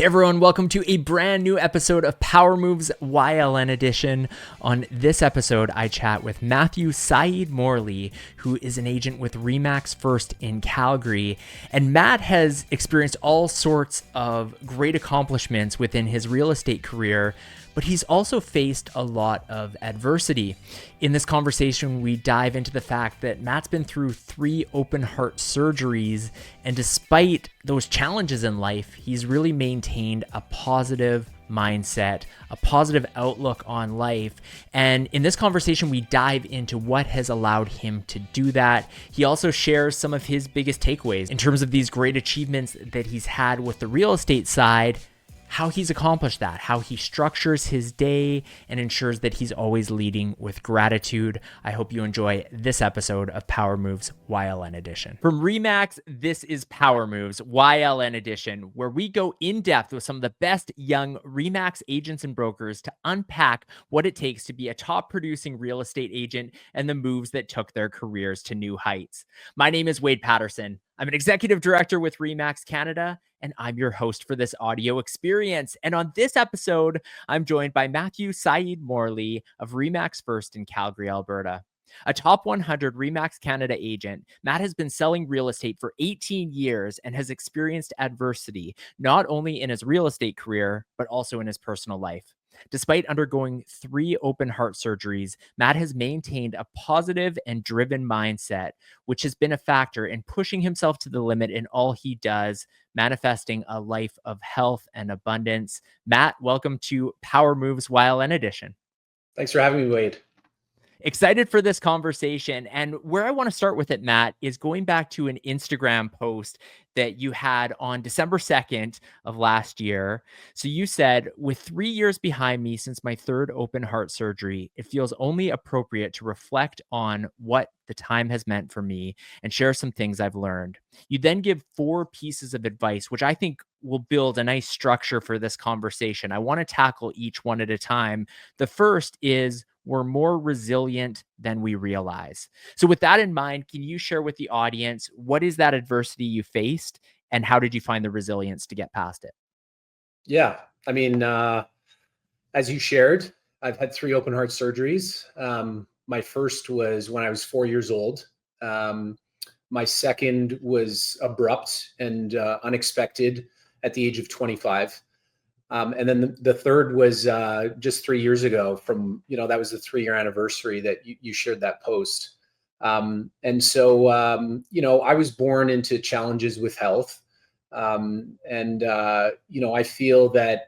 Hey everyone, welcome to a brand new episode of Power Moves YLN Edition. On this episode, I chat with Mathew Morley, who is an agent with RE/MAX First in Calgary. And Matt has experienced all sorts of great accomplishments within his real estate career, but he's also faced a lot of adversity. In this conversation, we dive into the fact that Matt's been through 3 open heart surgeries, and despite those challenges in life, he's really maintained a positive mindset, a positive outlook on life. And in this conversation, we dive into what has allowed him to do that. He also shares some of his biggest takeaways in terms of these great achievements that he's had with the real estate side, how he's accomplished that, how he structures his day and ensures that he's always leading with gratitude. I hope you enjoy this episode of Power Moves YLN Edition. From RE/MAX, this is Power Moves YLN Edition, where we go in depth with some of the best young RE/MAX agents and brokers to unpack what it takes to be a top producing real estate agent and the moves that took their careers to new heights. My name is Wade Paterson. I'm an executive director with RE/MAX Canada, and I'm your host for this audio experience. And on this episode, I'm joined by Mathew Morley of RE/MAX First in Calgary, Alberta. A top 100 RE/MAX Canada agent, Matt has been selling real estate for 18 years and has experienced adversity, not only in his real estate career, but also in his personal life. Despite undergoing 3 open heart surgeries, Matt has maintained a positive and driven mindset, which has been a factor in pushing himself to the limit in all he does, manifesting a life of health and abundance. Matt, welcome to Power Moves YLN Edition. Thanks for having me, Wade. Excited for this conversation. And where I want to start with it, Matt, is going back to an Instagram post that you had on December 2nd of last year. So you said, with 3 years behind me since my 3rd open heart surgery, it feels only appropriate to reflect on what the time has meant for me and share some things I've learned. You then give 4 pieces of advice, which I think will build a nice structure for this conversation. I want to tackle each one at a time. The first is, we're more resilient than we realize. So with that in mind, can you share with the audience, what is that adversity you faced and how did you find the resilience to get past it? Yeah. I mean, as you shared, I've had 3 open heart surgeries. My first was when I was 4 years old. My second was abrupt and unexpected at the age of 25. And then the third was just 3 years ago that was the 3-year anniversary that you shared that post. And so, I was born into challenges with health. I feel that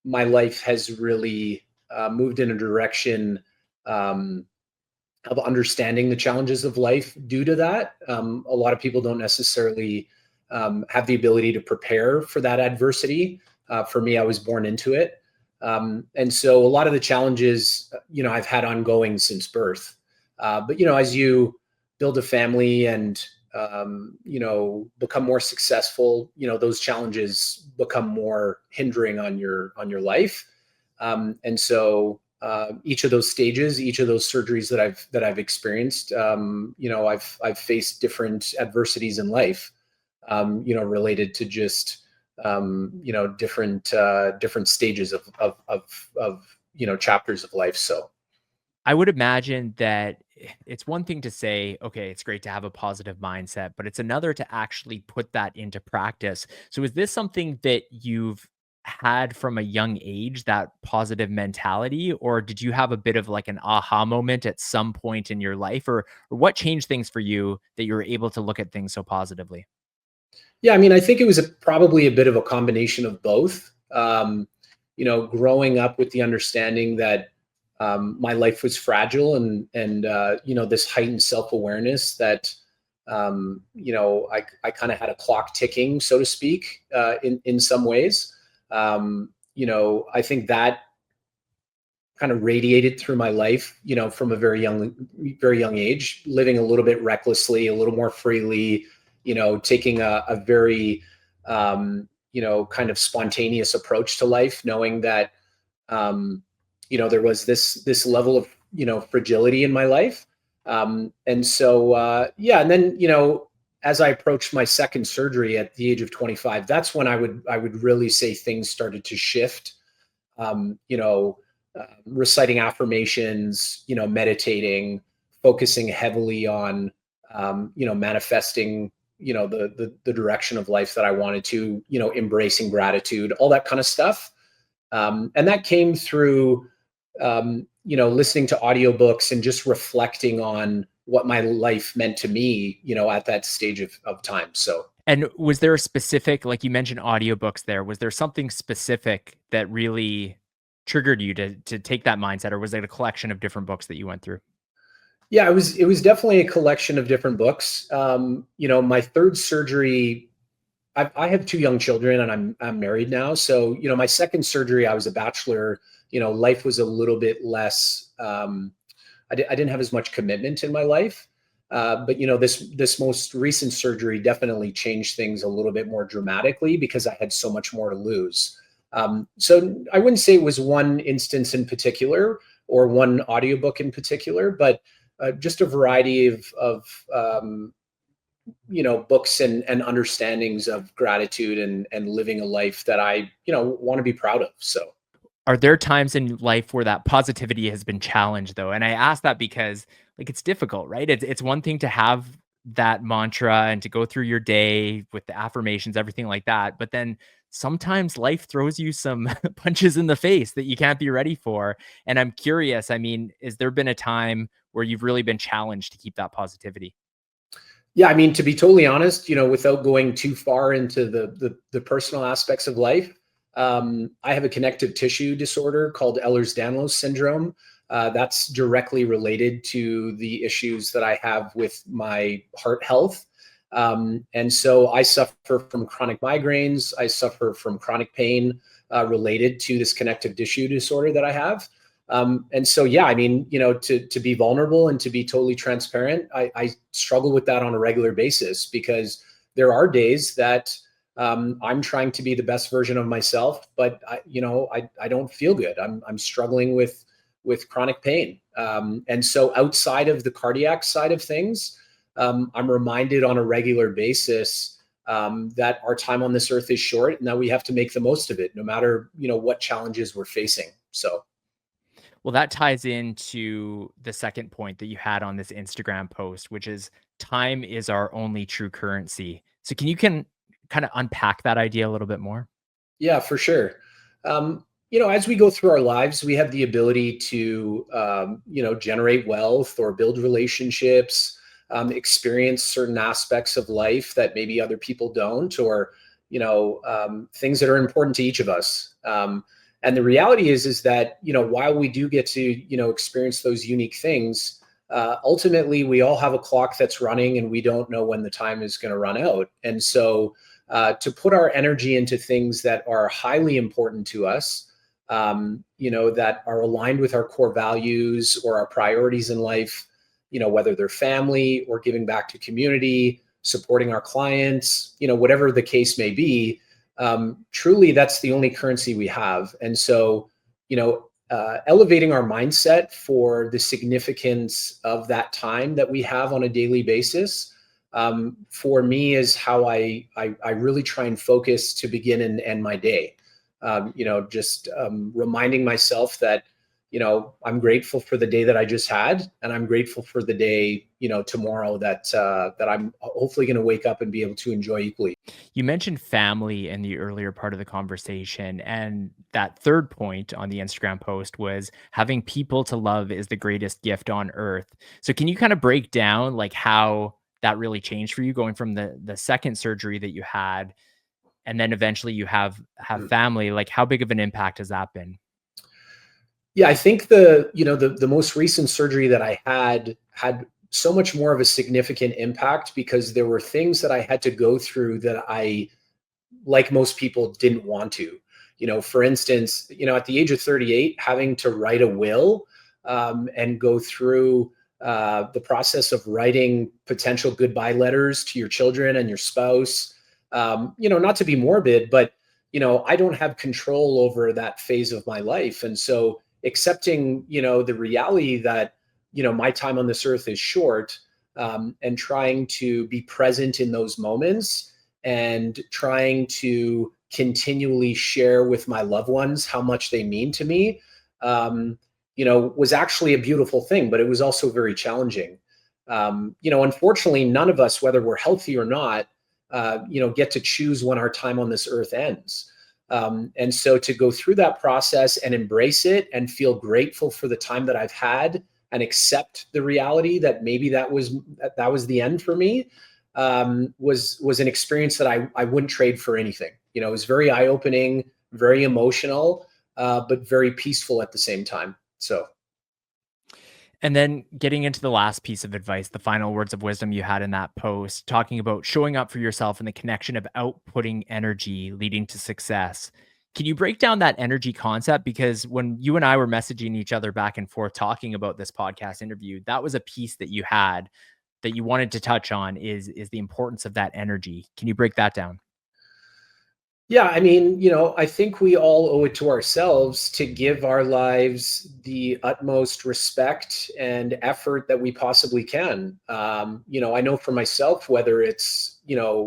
my life has really moved in a direction of understanding the challenges of life due to that. A lot of people don't necessarily have the ability to prepare for that adversity. For me, I was born into it. And so a lot of the challenges, I've had ongoing since birth. But as you build a family and, become more successful, those challenges become more hindering on your life. And so each of those stages, each of those surgeries that I've experienced, I've faced different adversities in life, related to just different stages of chapters of life. So I would imagine that it's one thing to say, okay, it's great to have a positive mindset, but it's another to actually put that into practice. So is this something that you've had from a young age, that positive mentality, or did you have a bit of like an aha moment at some point in your life, or what changed things for you that you were able to look at things so positively? yeah, I mean, I think it was probably a bit of a combination of both. Growing up with the understanding that my life was fragile and this heightened self-awareness that I kind of had a clock ticking, so to speak, in some ways. I think that kind of radiated through my life, from a very young age, living a little bit recklessly, a little more freely, taking a very, kind of spontaneous approach to life, knowing that, there was this level of, fragility in my life. And so, and then, as I approached my second surgery at the age of 25, that's when I would really say things started to shift. You know, reciting affirmations, you know, meditating, focusing heavily on, you know, manifesting, you know, the direction of life that I wanted to, you know, embracing gratitude, all that kind of stuff. And that came through, you know, listening to audiobooks and just reflecting on what my life meant to me, you know, at that stage of time. So, And was there a specific, like you mentioned audiobooks there, was there something specific that really triggered you to take that mindset, or was it a collection of different books that you went through? yeah, it was definitely a collection of different books. You know, my third surgery, I have two young children, and I'm married now. So, you know, my second surgery, I was a bachelor. You know, life was a little bit less. I didn't have as much commitment in my life. But you know, this most recent surgery definitely changed things a little bit more dramatically because I had so much more to lose. So I wouldn't say it was one instance in particular or one audiobook in particular, but just a variety of you know, books and understandings of gratitude and living a life that I, you know, want to be proud of. So. Are there times in life where that positivity has been challenged though? And I ask that because like it's difficult, right? It's one thing to have that mantra and to go through your day with the affirmations, everything like that. But then sometimes life throws you some punches in the face that you can't be ready for. And I'm curious, I mean, has there been a time where you've really been challenged to keep that positivity? Yeah, I mean, to be totally honest, you know, without going too far into the personal aspects of life, I have a connective tissue disorder called Ehlers-Danlos syndrome. That's directly related to the issues that I have with my heart health. And so I suffer from chronic migraines. I suffer from chronic pain related to this connective tissue disorder that I have. And so, yeah, I mean, you know, to be vulnerable and to be totally transparent, I struggle with that on a regular basis because there are days that I'm trying to be the best version of myself, but you know, I don't feel good. I'm struggling with chronic pain. And so outside of the cardiac side of things, I'm reminded on a regular basis that our time on this earth is short and that we have to make the most of it, no matter, you know, what challenges we're facing. So. Well, that ties into the second point that you had on this Instagram post, which is time is our only true currency. So can kind of unpack that idea a little bit more? Yeah, for sure. You know, as we go through our lives, we have the ability to, you know, generate wealth or build relationships, experience certain aspects of life that maybe other people don't, or, you know, things that are important to each of us. And the reality is that, you know, while we do get to, you know, experience those unique things, ultimately we all have a clock that's running and we don't know when the time is going to run out. And so, to put our energy into things that are highly important to us, you know, that are aligned with our core values or our priorities in life, you know, whether they're family or giving back to community, supporting our clients, you know, whatever the case may be, truly that's the only currency we have. And so, you know, elevating our mindset for the significance of that time that we have on a daily basis, for me is how I really try and focus to begin and end my day. You know, just reminding myself that, you know, I'm grateful for the day that I just had, and I'm grateful for the day, you know, tomorrow that I'm hopefully going to wake up and be able to enjoy equally. You mentioned family in the earlier part of the conversation. And that third point on the Instagram post was having people to love is the greatest gift on earth. So can you kind of break down like how that really changed for you going from the second surgery that you had and then eventually you have family? Like how big of an impact has that been? Yeah, I think you know, the most recent surgery that I had so much more of a significant impact because there were things that I had to go through that I, like most people, didn't want to. You know, for instance, you know, at the age of 38, having to write a will, and go through the process of writing potential goodbye letters to your children and your spouse. You know, not to be morbid, but you know, I don't have control over that phase of my life, and so accepting, you know, the reality that, you know, my time on this earth is short, and trying to be present in those moments and trying to continually share with my loved ones how much they mean to me, was actually a beautiful thing, but it was also very challenging. Unfortunately, none of us, whether we're healthy or not, get to choose when our time on this earth ends. And so to go through that process and embrace it and feel grateful for the time that I've had and accept the reality that maybe that was the end for me, was an experience that I wouldn't trade for anything. It was very eye-opening, very emotional, but very peaceful at the same time. So. And then getting into the last piece of advice, the final words of wisdom you had in that post, talking about showing up for yourself and the connection of outputting energy leading to success. Can you break down that energy concept? Because when you and I were messaging each other back and forth talking about this podcast interview, that was a piece that you had that you wanted to touch on is the importance of that energy. Can you break that down? Yeah, I mean, I think we all owe it to ourselves to give our lives the utmost respect and effort that we possibly can. I know for myself, whether it's,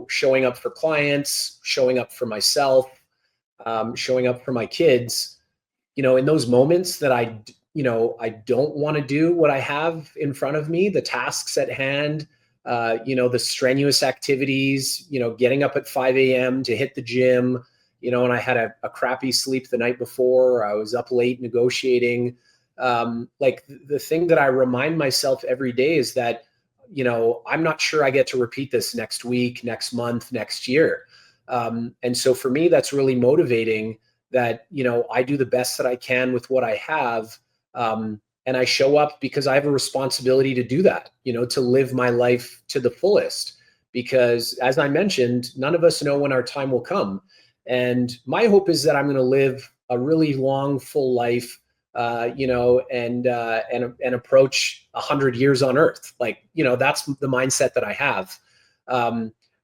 showing up for clients, showing up for myself, showing up for my kids, in those moments that I don't want to do what I have in front of me, the tasks at hand, the strenuous activities, getting up at 5 a.m. to hit the gym, and I had a crappy sleep the night before. I was up late negotiating. Like the thing that I remind myself every day is that, I'm not sure I get to repeat this next week, next month, next year. And so for me, that's really motivating that, I do the best that I can with what I have. And I show up because I have a responsibility to do that, to live my life to the fullest. Because as I mentioned, none of us know when our time will come. And my hope is that I'm going to live a really long, full life, and approach 100 years on Earth. Like, that's the mindset that I have.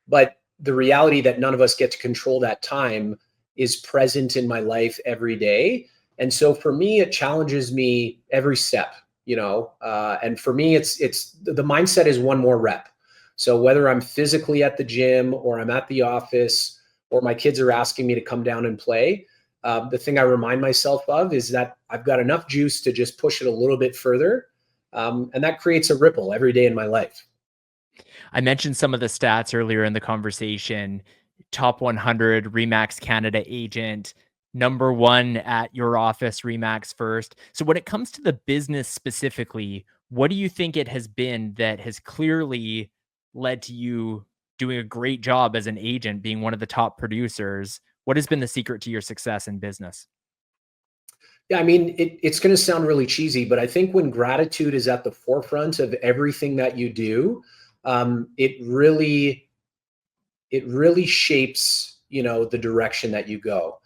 But the reality that none of us get to control that time is present in my life every day. And so for me, it challenges me every step, and for me, it's the mindset is one more rep. So whether I'm physically at the gym or I'm at the office or my kids are asking me to come down and play, the thing I remind myself of is that I've got enough juice to just push it a little bit further. And that creates a ripple every day in my life. I mentioned some of the stats earlier in the conversation. Top 100 Remax Canada agent, number one at your office, Remax First. So when it comes to the business specifically, what do you think it has been that has clearly led to you doing a great job as an agent, being one of the top producers? What has been the secret to your success in business? Yeah, I mean, it's going to sound really cheesy, but I think when gratitude is at the forefront of everything that you do, it really shapes, the direction that you go.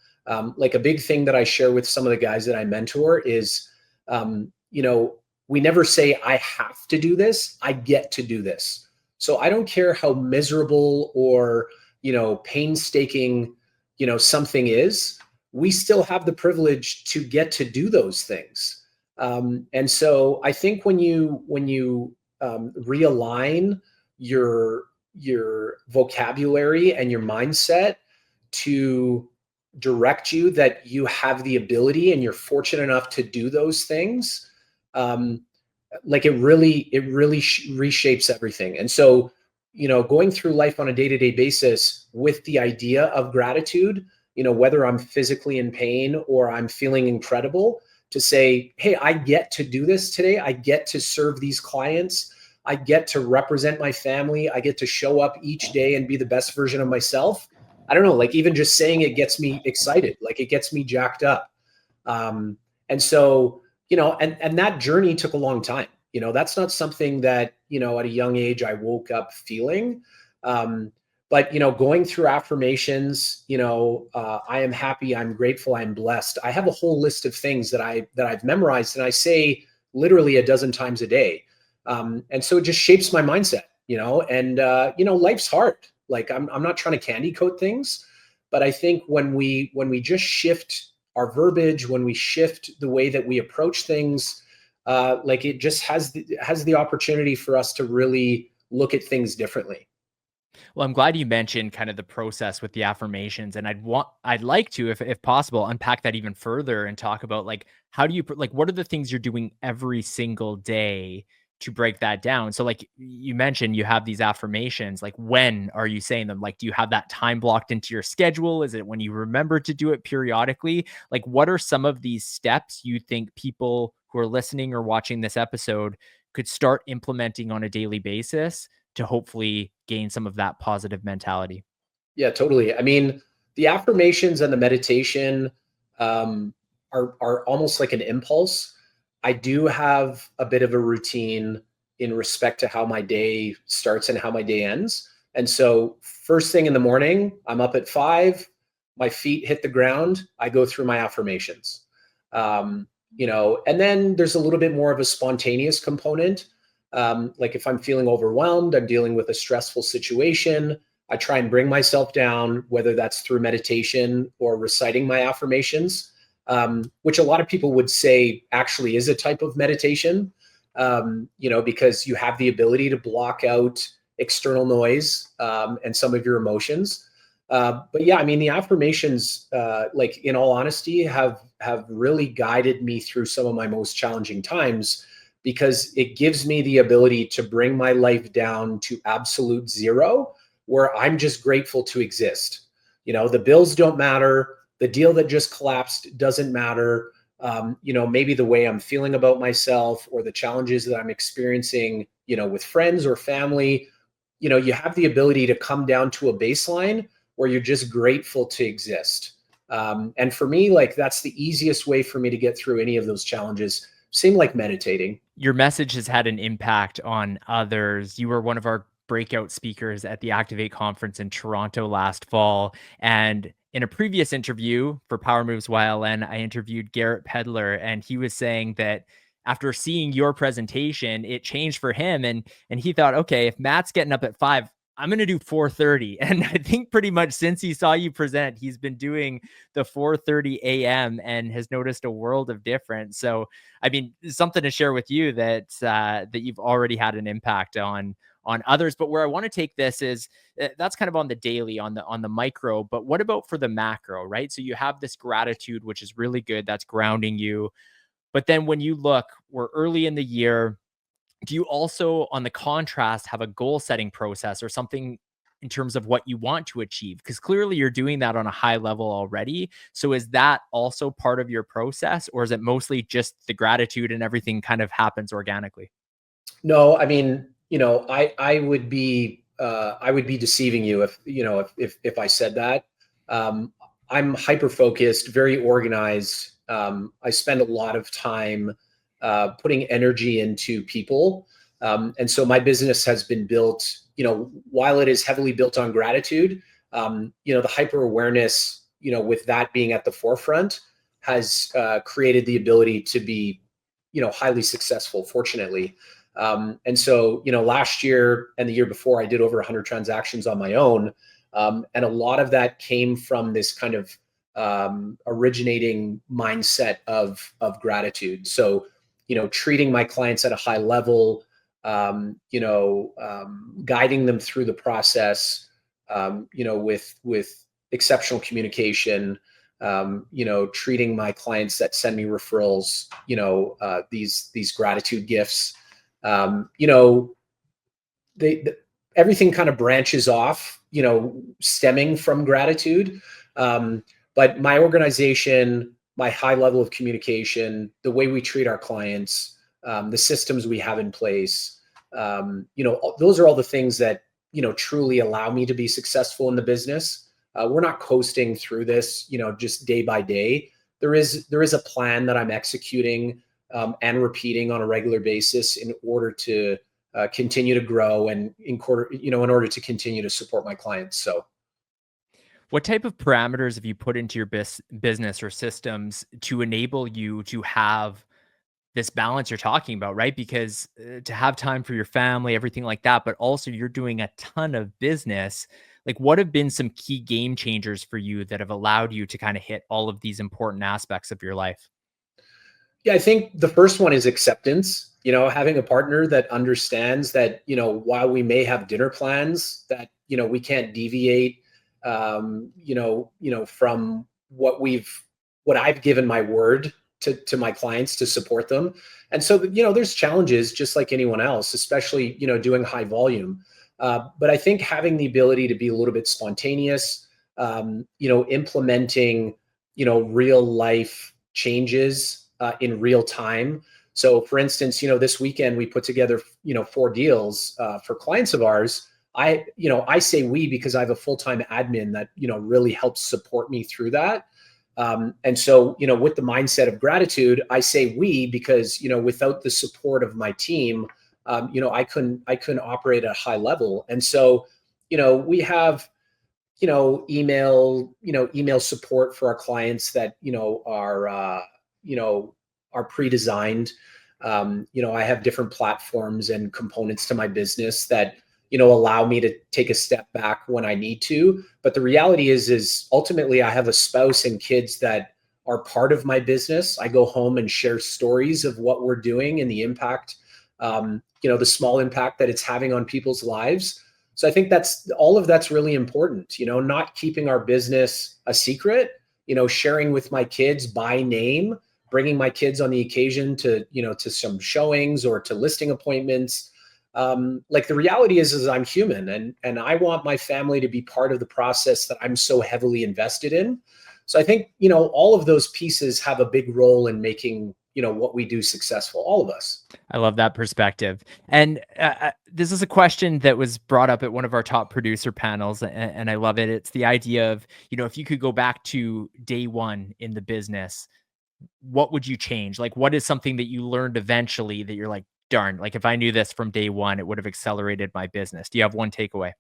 Like a big thing that I share with some of the guys that I mentor is, we never say, I have to do this, I get to do this. So I don't care how miserable or, painstaking, something is, we still have the privilege to get to do those things. And so I think when you realign your vocabulary and your mindset to direct you that you have the ability and you're fortunate enough to do those things, like it really reshapes everything. And so, going through life on a day-to-day basis with the idea of gratitude, whether I'm physically in pain or I'm feeling incredible, to say, hey, I get to do this today. I get to serve these clients. I get to represent my family. I get to show up each day and be the best version of myself. I don't know, like even just saying it gets me excited. Like it gets me jacked up. And so, and that journey took a long time. That's not something that, at a young age, I woke up feeling. But, going through affirmations, I am happy, I'm grateful, I'm blessed. I have a whole list of things that I've memorized and I say literally a dozen times a day. And so it just shapes my mindset, and, life's hard. Like I'm not trying to candy coat things, but I think when we just shift our verbiage, when we shift the way that we approach things, like it just has the opportunity for us to really look at things differently. Well, I'm glad you mentioned kind of the process with the affirmations, and I'd like to, if possible, unpack that even further and talk about like how do you like what are the things you're doing every single day to break that down. So, like you mentioned, you have these affirmations. Like, when are you saying them? Like, do you have that time blocked into your schedule? Is it when you remember to do it periodically? Like, what are some of these steps you think people who are listening or watching this episode could start implementing on a daily basis to hopefully gain some of that positive mentality? Yeah, totally. I mean, the affirmations and the meditation are almost like an impulse. I do have a bit of a routine in respect to how my day starts and how my day ends. And so, first thing in the morning, I'm up at 5. My feet hit the ground. I go through my affirmations. And then there's a little bit more of a spontaneous component. Like if I'm feeling overwhelmed, I'm dealing with a stressful situation, I try and bring myself down, whether that's through meditation or reciting my affirmations, which a lot of people would say actually is a type of meditation, because you have the ability to block out external noise and some of your emotions. But yeah, I mean, the affirmations, like in all honesty, have really guided me through some of my most challenging times because it gives me the ability to bring my life down to absolute zero where I'm just grateful to exist. The bills don't matter. The deal that just collapsed doesn't matter. Maybe the way I'm feeling about myself or the challenges that I'm experiencing, with friends or family, you have the ability to come down to a baseline where you're just grateful to exist. And for me, like that's the easiest way for me to get through any of those challenges. Seem like meditating. Your message has had an impact on others. You were one of our breakout speakers at the Activate conference in Toronto last fall. And in a previous interview for Power Moves YLN, I interviewed Garrett Pedler, and he was saying that after seeing your presentation, it changed for him. And he thought, okay, if Matt's getting up at 5, I'm going to do 4:30. And I think pretty much since he saw you present, he's been doing the 4:30 a.m. and has noticed a world of difference. So, I mean, something to share with you that that you've already had an impact on others. But where I want to take this is that's kind of on the daily, on the micro. But what about for the macro, right? So you have this gratitude, which is really good. That's grounding you. But then when you look, we're early in the year. Do you also, on the contrast, have a goal setting process or something in terms of what you want to achieve? Because clearly you're doing that on a high level already. So is that also part of your process, or is it mostly just the gratitude and everything kind of happens organically? No, I mean, I would be deceiving you if if I said that. Um, I'm hyper focused, very organized. I spend a lot of time putting energy into people, and so my business has been built. While it is heavily built on gratitude, the hyper awareness, with that being at the forefront, has created the ability to be, highly successful. Fortunately. And so, last year and the year before, I did over 100 transactions on my own. And a lot of that came from this kind of originating mindset of gratitude. So, treating my clients at a high level, guiding them through the process, with exceptional communication, treating my clients that send me referrals, these gratitude gifts. um, you know, they everything kind of branches off, stemming from gratitude. Um, but my organization, my high level of communication, the way we treat our clients, the systems we have in place, those are all the things that, truly allow me to be successful in the business. We're not coasting through this, just day by day. There is a plan that I'm executing and repeating on a regular basis in order to continue to grow and in order to continue to support my clients. So, What type of parameters have you put into your business or systems to enable you to have this balance you're talking about, right? Because to have time for your family, everything like that, but also you're doing a ton of business. Like, what have been some key game changers for you that have allowed you to kind of hit all of these important aspects of your life? Yeah, I think the first one is acceptance. Having a partner that understands that, while we may have dinner plans, that, we can't deviate, from what I've given my word to my clients to support them. And so, there's challenges just like anyone else, especially, doing high volume. But I think having the ability to be a little bit spontaneous, implementing, real life changes in real time. So for instance, this weekend we put together, 4 deals for clients of ours. I say we because I have a full-time admin that, really helps support me through that. And so, with the mindset of gratitude, I say we because, without the support of my team, I couldn't operate at a high level. And so, we have, email support for our clients that, are pre-designed. I have different platforms and components to my business that, allow me to take a step back when I need to. But the reality is ultimately I have a spouse and kids that are part of my business. I go home and share stories of what we're doing and the impact, the small impact that it's having on people's lives. So I think all of that's really important, not keeping our business a secret, sharing with my kids by name, bringing my kids on the occasion to some showings or to listing appointments. Like the reality is I'm human and I want my family to be part of the process that I'm so heavily invested in. So I think, all of those pieces have a big role in making, what we do successful, all of us. I love that perspective. And this is a question that was brought up at one of our top producer panels, and I love it. It's the idea of, if you could go back to day one in the business, what would you change? Like, what is something that you learned eventually that you're like, darn, like if I knew this from day one, it would have accelerated my business. Do you have one takeaway?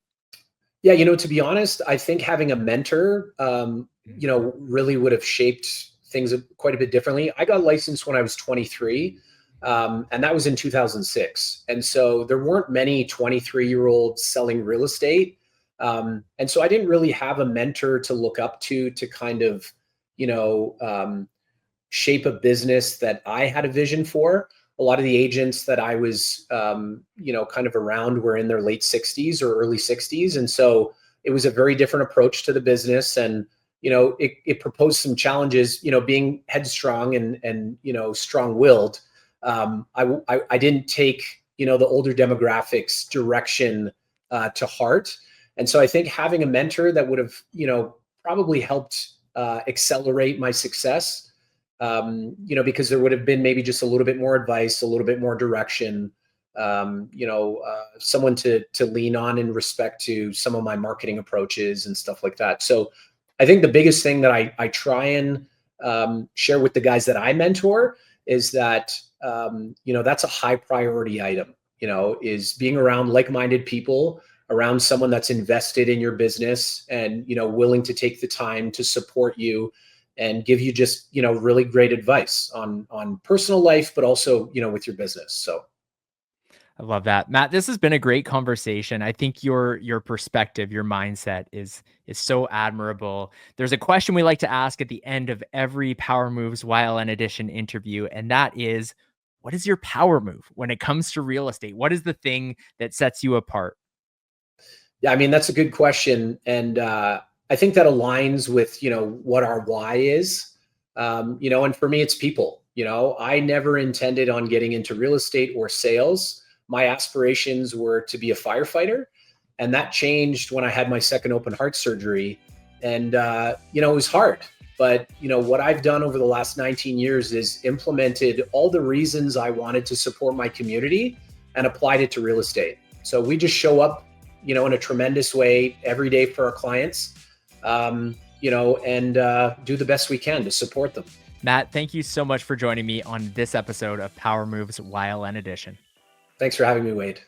Yeah, to be honest, I think having a mentor, really would have shaped things quite a bit differently. I got licensed when I was 23, and that was in 2006. And so there weren't many 23-year-olds selling real estate. And so I didn't really have a mentor to look up to kind of, you know, um, shape a business that I had a vision for. A lot of the agents that I was, kind of around were in their late 60s or early 60s. And so it was a very different approach to the business. And, it proposed some challenges, being headstrong and strong willed. I didn't take, the older demographics direction to heart. And so I think having a mentor that would have, probably helped accelerate my success, because there would have been maybe just a little bit more advice, a little bit more direction, someone to lean on in respect to some of my marketing approaches and stuff like that. So I think the biggest thing that I try and share with the guys that I mentor is that, that's a high priority item, is being around like-minded people, around someone that's invested in your business and, willing to take the time to support you and give you just, really great advice on personal life, but also, with your business. So I love that. Matt, this has been a great conversation. I think your perspective, your mindset is so admirable. There's a question we like to ask at the end of every Power Moves YLN Edition interview, and that is, what is your power move when it comes to real estate? What is the thing that sets you apart? yeah, I mean, that's a good question. And I think that aligns with, what our why is. And for me, it's people. I never intended on getting into real estate or sales. My aspirations were to be a firefighter. And that changed when I had my second open heart surgery. And, it was hard. But, what I've done over the last 19 years is implemented all the reasons I wanted to support my community and applied it to real estate. So we just show up, in a tremendous way every day for our clients, and do the best we can to support them. Matt, thank you so much for joining me on this episode of Power Moves YLN Edition. Thanks for having me, Wade.